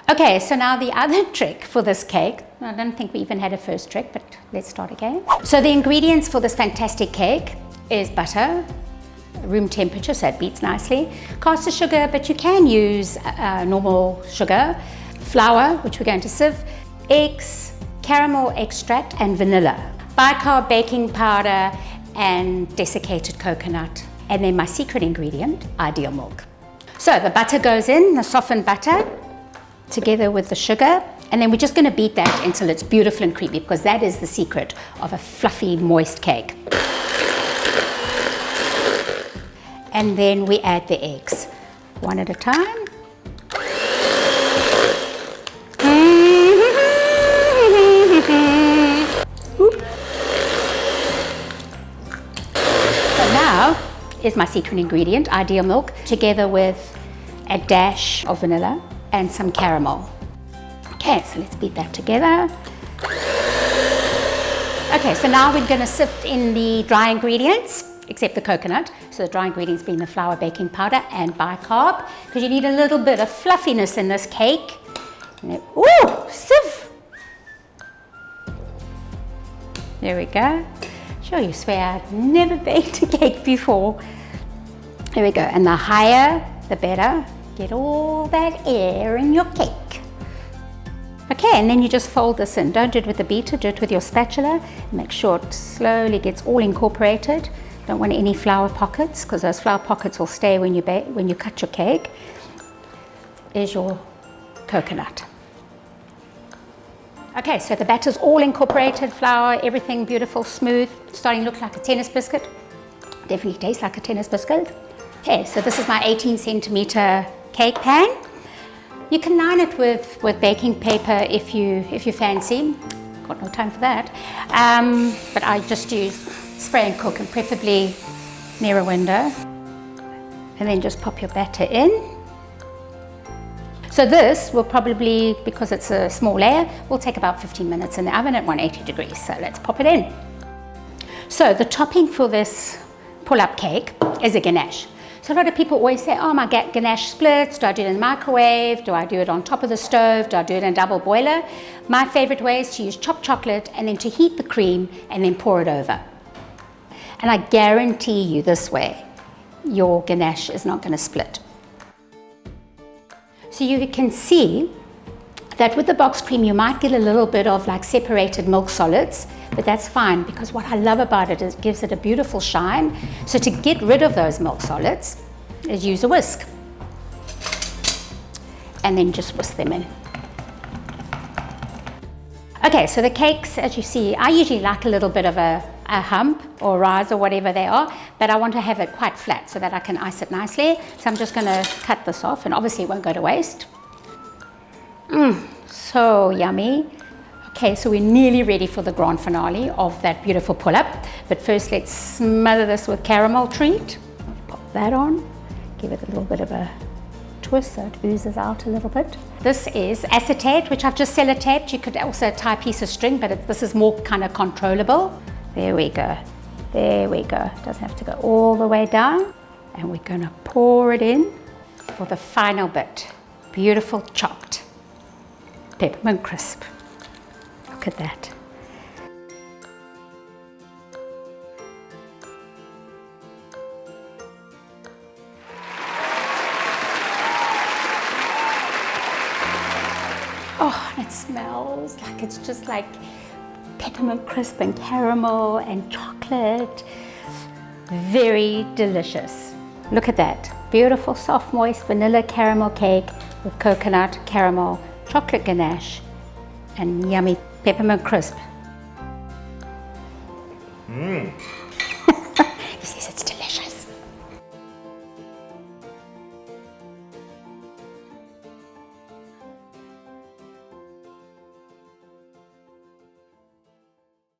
Okay, so now the other trick for this cake, I don't think we even had a first trick, but let's start again. So the ingredients for this fantastic cake is butter, room temperature, so it beats nicely, caster sugar, but you can use normal sugar, flour, which we're going to sieve, eggs, caramel extract, and vanilla, bicarb baking powder, and desiccated coconut, and then my secret ingredient, ideal milk. So the butter goes in, the softened butter, together with the sugar, and then we're just going to beat that until it's beautiful and creamy, because that is the secret of a fluffy, moist cake. And then we add the eggs, one at a time. So now is my secret ingredient, ideal milk, together with a dash of vanilla and some caramel. Okay, so let's beat that together. Okay, so now we're going to sift in the dry ingredients, except the coconut. So the dry ingredients being the flour, baking powder, and bicarb, because you need a little bit of fluffiness in this cake. Ooh, sieve! There we go. Sure, you swear I've never baked a cake before. There we go, and the higher, the better. Get all that air in your cake. Okay, and then you just fold this in. Don't do it with the beater, do it with your spatula. Make sure it slowly gets all incorporated. Don't want any flour pockets, because those flour pockets will stay when you cut your cake. Is your coconut. Okay, so the batter's all incorporated, flour, everything beautiful, smooth, starting to look like a tennis biscuit. Definitely tastes like a tennis biscuit. Okay, so this is my 18 centimeter cake pan. You can line it with baking paper if you fancy. Got no time for that. But I just use spray and cook, and preferably near a window. And then just pop your batter in. So this will probably, because it's a small layer, will take about 15 minutes in the oven at 180 degrees. So let's pop it in. So the topping for this pull-up cake is a ganache. So a lot of people always say, oh, my ganache splits. Do I do it in the microwave? Do I do it on top of the stove? Do I do it in a double boiler? My favorite way is to use chopped chocolate and then to heat the cream and then pour it over. And I guarantee you this way, your ganache is not going to split. So you can see that with the box cream, you might get a little bit of like separated milk solids, but that's fine, because what I love about it is it gives it a beautiful shine. So to get rid of those milk solids is use a whisk. And then just whisk them in. Okay, so the cakes, as you see, I usually like a little bit of a hump or rise or whatever they are, but I want to have it quite flat so that I can ice it nicely. So I'm just going to cut this off, and obviously it won't go to waste. So yummy. Okay, so we're nearly ready for the grand finale of that beautiful pull-up. But first, let's smother this with caramel treat. Pop that on. Give it a little bit of a twist so it oozes out a little bit. This is acetate, which I've just sellotaped. You could also tie a piece of string, but this is more kind of controllable. There we go. There we go. It doesn't have to go all the way down. And we're going to pour it in for the final bit. Beautiful chopped peppermint crisp. Look at that. Oh, and it smells like it's just like peppermint crisp and caramel and chocolate. Very delicious. Look at that. Beautiful, soft, moist vanilla caramel cake with coconut, caramel, chocolate ganache, and yummy peppermint crisp.